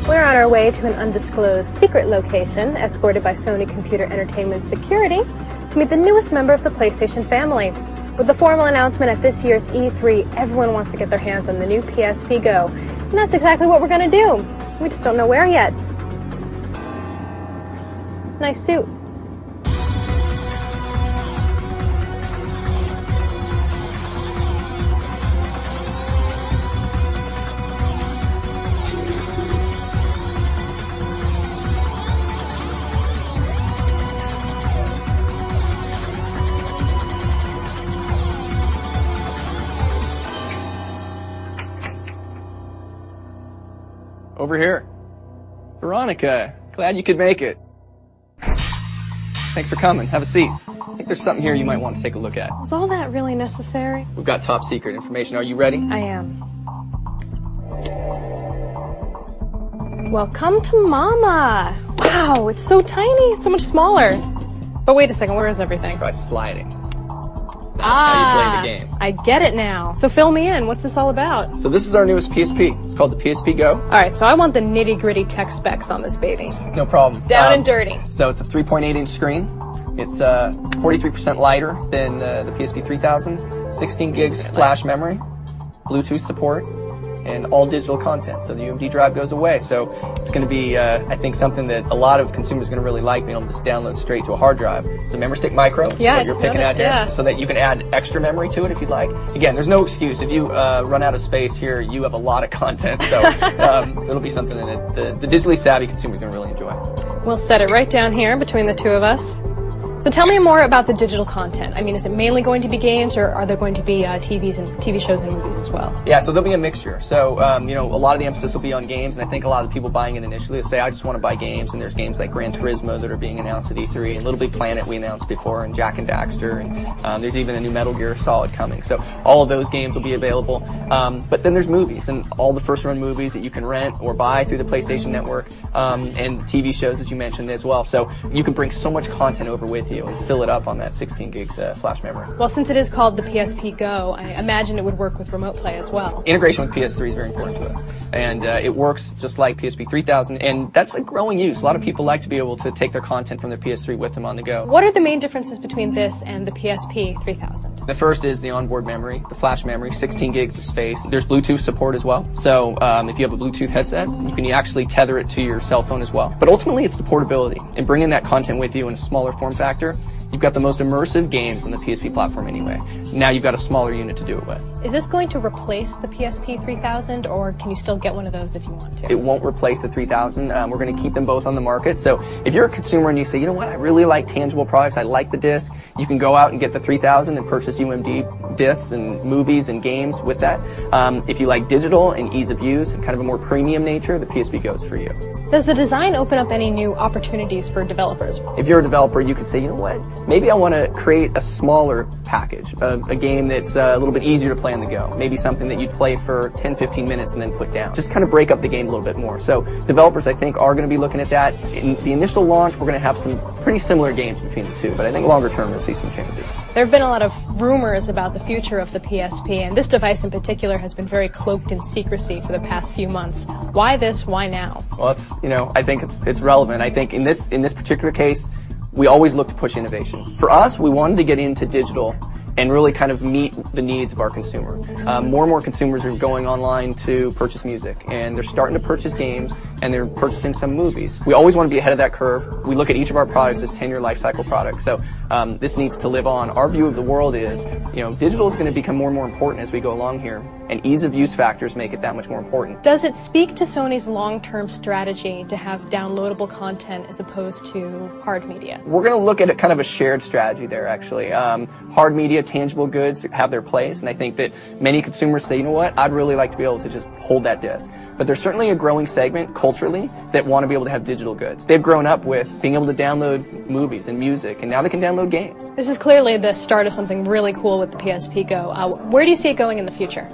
We're on our way to an undisclosed secret location, escorted by Sony Computer Entertainment Security, to meet the newest member of the PlayStation family. With the formal announcement at this year's E3, everyone wants to get their hands on the new PSP Go. And that's exactly what we're going to do. We just don't know where yet. Nice suit. Over here. Veronica, glad you could make it. Thanks for coming. Have a seat. I think there's something here you might want to take a look at. Was all that really necessary? We've got top secret information. Are you ready? I am. Welcome to Mama. Wow, it's so tiny. It's so much smaller. But wait a second, where is everything? Try sliding. That's how you play the game. I get it now. So fill me in. What's this all about? So this is our newest PSP. It's called the PSP Go. All right, so I want the nitty-gritty tech specs on this baby. No problem. Down and dirty. So it's a 3.8-inch screen. It's 43% lighter than the PSP 3000. 16 gigs flash memory, Bluetooth support, and all digital content. So the UMD drive goes away. So it's going to be, I think, something that a lot of consumers are going to really like, being able to just download straight to a hard drive. It's a memory stick micro. Yeah, what you're picking at here, yeah. so that you can add extra memory to it if you'd like. Again, there's no excuse. If you run out of space here, you have a lot of content. So it'll be something that the digitally savvy consumer is going to really enjoy. We'll set it right down here between the two of us. So tell me more about the digital content. I mean, is it mainly going to be games, or are there going to be TV shows and movies as well? Yeah, so there'll be a mixture. So, you know, a lot of the emphasis will be on games, and I think a lot of the people buying it initially will say, I just want to buy games, and there's games like Gran Turismo that are being announced at E3, and Little Big Planet we announced before, and Jack and Daxter, and there's even a new Metal Gear Solid coming. So all of those games will be available. But then there's movies, and all the first-run movies that you can rent or buy through the PlayStation Network, and TV shows, as you mentioned, as well. So you can bring so much content over with you and fill it up on that 16 gigs flash memory. Well, since it is called the PSP Go, I imagine it would work with remote play as well. Integration with PS3 is very important to us, and it works just like PSP 3000, and that's a growing use. A lot of people like to be able to take their content from their PS3 with them on the go. What are the main differences between this and the PSP 3000? The first is the onboard memory, the flash memory, 16 gigs of space. There's Bluetooth support as well, so if you have a Bluetooth headset, you can actually tether it to your cell phone as well. But ultimately, it's the portability, and bringing that content with you in a smaller form factor. You've got the most immersive games on the PSP platform anyway. Now you've got a smaller unit to do it with. Is this going to replace the PSP 3000, or can you still get one of those if you want to? It won't replace the 3000. We're going to keep them both on the market. So if you're a consumer and you say, you know what, I really like tangible products, I like the disc, you can go out and get the 3000 and purchase UMD discs and movies and games with that. If you like digital and ease of use and kind of a more premium nature, the PSP Go is for you. Does the design open up any new opportunities for developers? If you're a developer, you could say, you know what, maybe I want to create a smaller package, a game that's a little bit easier to play on the go. Maybe something that you'd play for 10, 15 minutes and then put down. Just kind of break up the game a little bit more. So developers, I think, are going to be looking at that. In the initial launch, we're going to have some pretty similar games between the two, but I think longer term we'll see some changes. There have been a lot of rumors about the future of the PSP, and this device in particular has been very cloaked in secrecy for the past few months. Why this? Why now? Well, I think it's relevant. I think in this particular case, we always look to push innovation. For us, we wanted to get into digital and really kind of meet the needs of our consumer. More and more consumers are going online to purchase music, and they're starting to purchase games, and they're purchasing some movies. We always want to be ahead of that curve. We look at each of our products as 10-year life cycle products, so this needs to live on. Our view of the world is, you know, digital is going to become more and more important as we go along here, and ease of use factors make it that much more important. Does it speak to Sony's long-term strategy to have downloadable content as opposed to hard media? We're going to look at kind of a shared strategy there, actually. Hard media, tangible goods have their place, and I think that many consumers say, you know what, I'd really like to be able to just hold that disc. But there's certainly a growing segment culturally that want to be able to have digital goods. They've grown up with being able to download movies and music, and now they can download games. This is clearly the start of something really cool with the PSP Go. Where do you see it going in the future?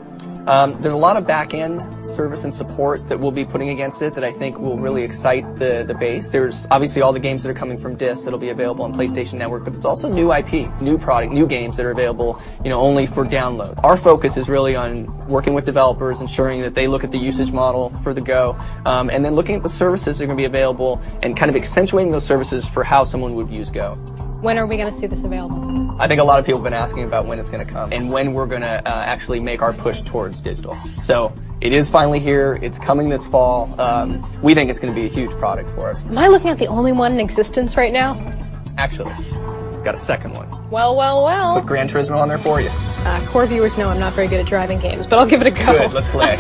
There's a lot of back-end service and support that we'll be putting against it that I think will really excite the base. There's obviously all the games that are coming from disc that'll be available on PlayStation Network, but there's also new IP, new product, new games that are available, only for download. Our focus is really on working with developers, ensuring that they look at the usage model for the Go, and then looking at the services that are going to be available and kind of accentuating those services for how someone would use Go. When are we going to see this available? I think a lot of people have been asking about when it's going to come and when we're going to actually make our push towards digital. So it is finally here. It's coming this fall. We think it's going to be a huge product for us. Am I looking at the only one in existence right now? Actually, got a second one. Well, well, well. Put Gran Turismo on there for you. Core viewers know I'm not very good at driving games, but I'll give it a go. Good, let's play.